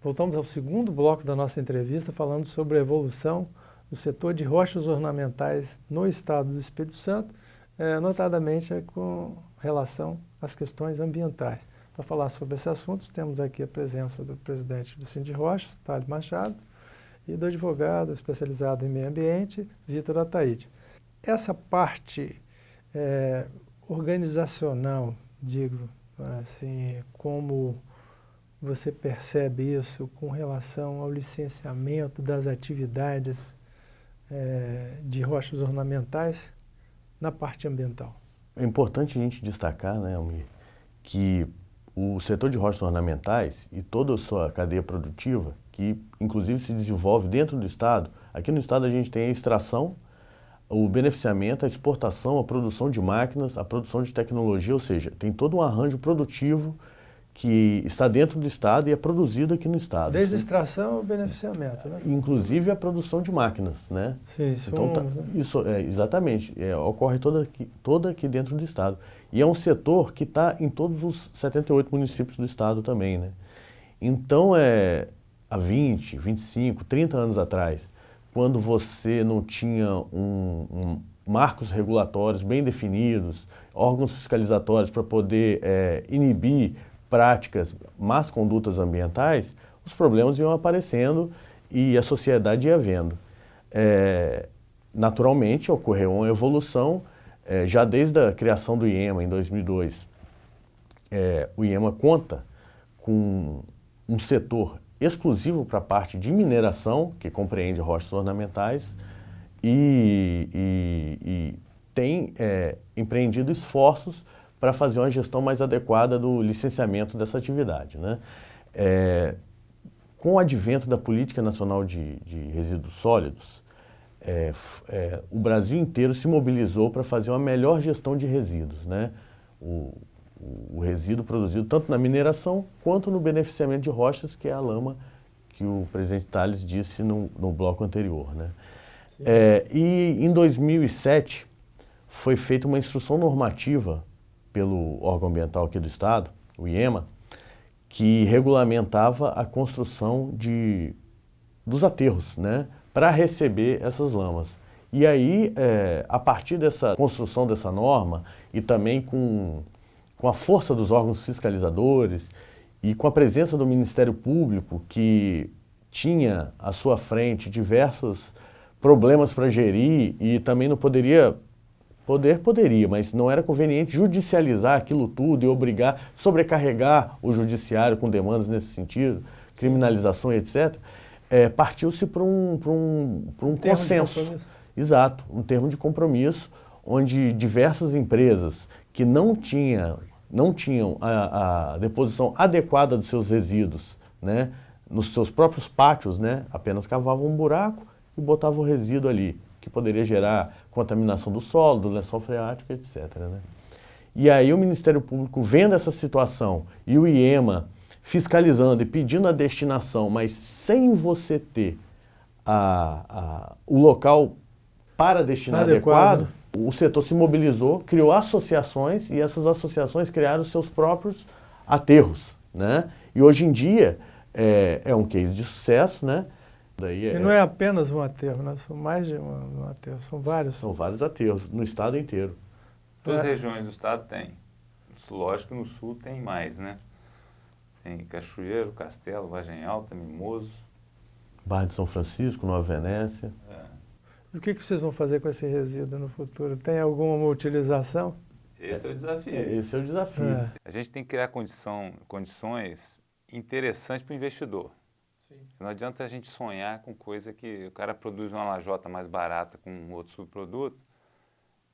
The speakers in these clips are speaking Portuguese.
Voltamos ao segundo bloco da nossa entrevista, falando sobre a evolução do setor de rochas ornamentais no estado do Espírito Santo, notadamente com relação às questões ambientais. Para falar sobre esses assuntos, temos aqui a presença do presidente do Sindirochas, Thales Machado, e do advogado especializado em meio ambiente, Vitor Ataíde. Essa parte organizacional, digo assim, como você percebe isso com relação ao licenciamento das atividades de rochas ornamentais na parte ambiental? É importante a gente destacar, né, Almir, que o setor de rochas ornamentais e toda a sua cadeia produtiva, que inclusive se desenvolve dentro do Estado, aqui no Estado a gente tem a extração, o beneficiamento, a exportação, a produção de máquinas, a produção de tecnologia, ou seja, tem todo um arranjo produtivo que está dentro do Estado e é produzido aqui no Estado. Desde a extração ao beneficiamento, né? Inclusive a produção de máquinas, né? Sim, então, isso exatamente, ocorre toda aqui dentro do Estado. E é um setor que está em todos os 78 municípios do Estado também, né? Então, há 20, 25, 30 anos atrás, quando você não tinha marcos regulatórios bem definidos, órgãos fiscalizatórios para poder inibir práticas, más condutas ambientais, os problemas iam aparecendo e a sociedade ia vendo. Naturalmente, ocorreu uma evolução, já desde a criação do IEMA, em 2002, o IEMA conta com um setor exclusivo para a parte de mineração, que compreende rochas ornamentais, e tem empreendido esforços para fazer uma gestão mais adequada do licenciamento dessa atividade, né? Com o advento da Política Nacional de Resíduos Sólidos, o Brasil inteiro se mobilizou para fazer uma melhor gestão de resíduos, né? O resíduo produzido tanto na mineração quanto no beneficiamento de rochas, que é a lama que o presidente Thales disse no bloco anterior, né? E em 2007 foi feita uma instrução normativa pelo órgão ambiental aqui do Estado, o IEMA, que regulamentava a construção dos aterros, né, para receber essas lamas. E aí, a partir dessa construção dessa norma e também com a força dos órgãos fiscalizadores e com a presença do Ministério Público, que tinha à sua frente diversos problemas para gerir e também não poderia, mas não era conveniente judicializar aquilo tudo e obrigar, sobrecarregar o judiciário com demandas nesse sentido, criminalização e etc., partiu-se para um consenso. Exato, um termo de compromisso, onde diversas empresas que não tinham a deposição adequada dos seus resíduos, né, nos seus próprios pátios, né, apenas cavavam um buraco e botavam o resíduo ali, que poderia gerar contaminação do solo, do lençol freático, etc., né? E aí o Ministério Público, vendo essa situação, e o IEMA fiscalizando e pedindo a destinação, mas sem você ter o local para destinar adequado, o setor se mobilizou, criou associações, e essas associações criaram seus próprios aterros, né? E hoje em dia é um case de sucesso, né? E não é apenas um aterro, né? São mais de um aterro, são vários. São vários aterros, no estado inteiro. Todas as regiões do estado tem. Lógico que no sul tem mais, né? Tem Cachoeiro, Castelo, Vargem Alta, Mimoso. Barra de São Francisco, Nova Venécia. E o que vocês vão fazer com esse resíduo no futuro? Tem alguma utilização? Esse é o desafio. Esse é o desafio. A gente tem que criar condições interessantes para o investidor. Sim. Não adianta a gente sonhar com coisa que o cara produz uma lajota mais barata com outro subproduto.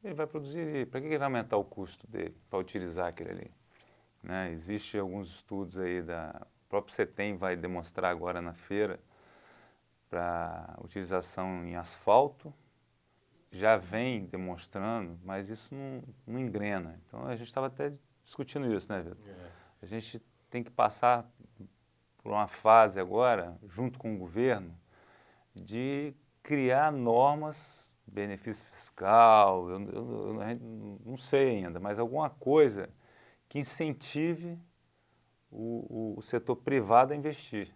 Ele vai produzir, para que ele vai aumentar o custo dele para utilizar aquele ali? Né? Existem alguns estudos aí, o próprio CETEM vai demonstrar agora na feira, para utilização em asfalto, já vem demonstrando, mas isso não engrena. Então a gente estava até discutindo isso, né, Vitor? A gente tem que passar por uma fase agora, junto com o governo, de criar normas, benefício fiscal, eu não sei ainda, mas alguma coisa que incentive o setor privado a investir.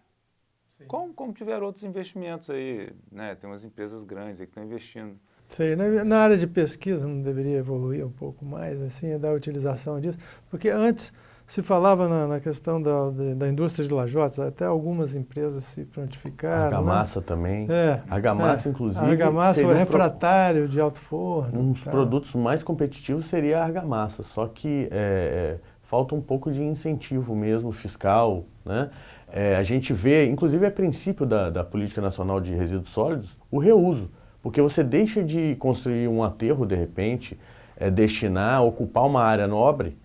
Como tiver outros investimentos aí, né? Tem umas empresas grandes aí que estão investindo. Sei, na área de pesquisa não deveria evoluir um pouco mais, assim, da utilização disso? Porque antes se falava na questão da indústria de lajotas, até algumas empresas se prontificaram. Argamassa, né? Também. Argamassa, inclusive. A argamassa é refratário de alto forno. Um dos produtos mais competitivos seria a argamassa, só que falta um pouco de incentivo mesmo, fiscal, né? A gente vê, inclusive a princípio da Política Nacional de Resíduos Sólidos, o reuso. Porque você deixa de construir um aterro, de repente, destinar, ocupar uma área nobre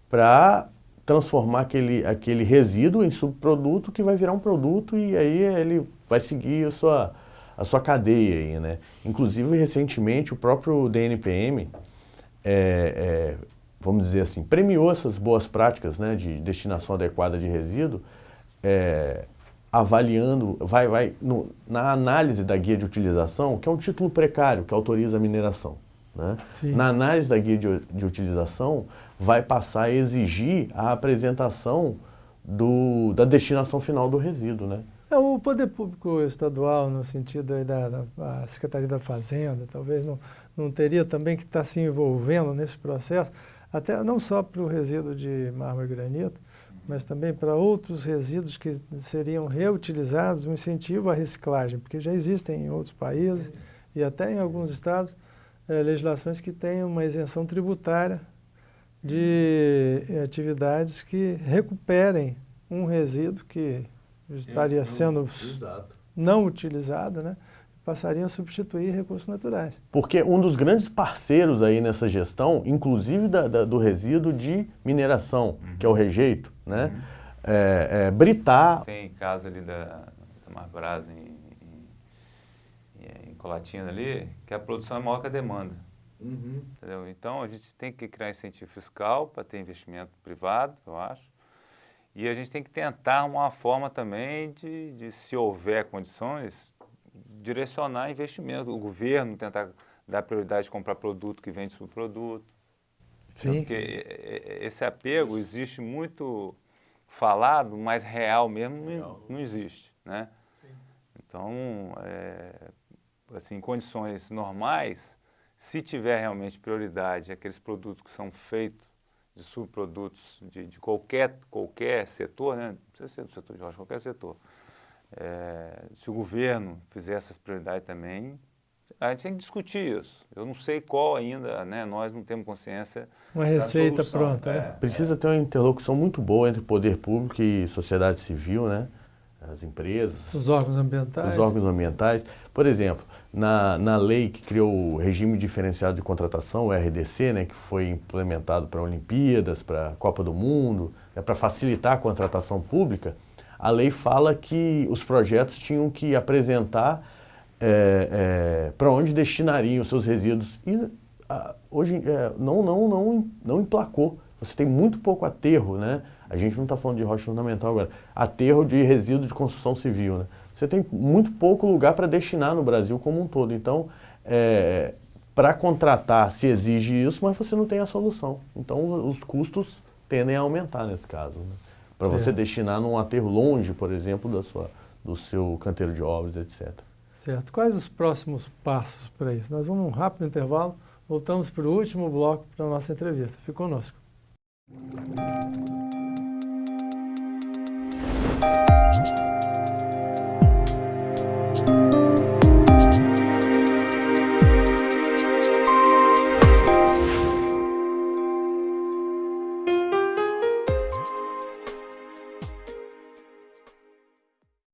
para transformar aquele resíduo em subproduto que vai virar um produto e aí ele vai seguir a sua cadeia aí, né? Inclusive, recentemente, o próprio DNPM, vamos dizer assim, premiou essas boas práticas, né, de destinação adequada de resíduo, avaliando, na análise da guia de utilização, que é um título precário que autoriza a mineração, né? Na análise da guia de utilização, vai passar a exigir a apresentação da destinação final do resíduo, né? O poder público estadual, no sentido aí da Secretaria da Fazenda, talvez não teria também que estar se envolvendo nesse processo, até não só para o resíduo de mármore e granito, mas também para outros resíduos que seriam reutilizados, um incentivo à reciclagem, porque já existem em outros países e até em alguns estados legislações que têm uma isenção tributária de atividades que recuperem um resíduo que estaria sendo não utilizado, né? Passariam a substituir recursos naturais. Porque um dos grandes parceiros aí nessa gestão, inclusive do resíduo de mineração, que é o rejeito, né? Britar... Tem caso ali da Marbrasa em Colatina ali, que a produção é maior que a demanda. Entendeu? Então, a gente tem que criar incentivo fiscal para ter investimento privado, eu acho. E a gente tem que tentar uma forma também de se houver condições, direcionar investimento. O governo tentar dar prioridade de comprar produto que vende subproduto. Sim. Porque esse apego existe muito falado, mas real mesmo não existe, né? Sim. Então, assim, em condições normais, se tiver realmente prioridade aqueles produtos que são feitos de subprodutos de qualquer setor, né? Não precisa ser do setor de rocha, qualquer setor. Se o governo fizer essas prioridades também, a gente tem que discutir isso. Eu não sei qual ainda, né? Nós não temos consciência uma receita pronta, né? Precisa ter uma interlocução muito boa entre poder público e sociedade civil, né? As empresas, os órgãos ambientais. Por exemplo, na lei que criou o regime diferenciado de contratação, o RDC, né, que foi implementado para Olimpíadas, para a Copa do Mundo, né, para facilitar a contratação pública, a lei fala que os projetos tinham que apresentar para onde destinariam os seus resíduos. E hoje não emplacou. Você tem muito pouco aterro, né? A gente não está falando de rocha ornamental agora. Aterro de resíduo de construção civil, né? Você tem muito pouco lugar para destinar no Brasil como um todo. Então, para contratar se exige isso, mas você não tem a solução. Então, os custos tendem a aumentar nesse caso, né? Para você destinar num aterro longe, por exemplo, do seu canteiro de obras, etc. Certo. Quais os próximos passos para isso? Nós vamos a um rápido intervalo, voltamos para o último bloco da nossa entrevista. Fique conosco.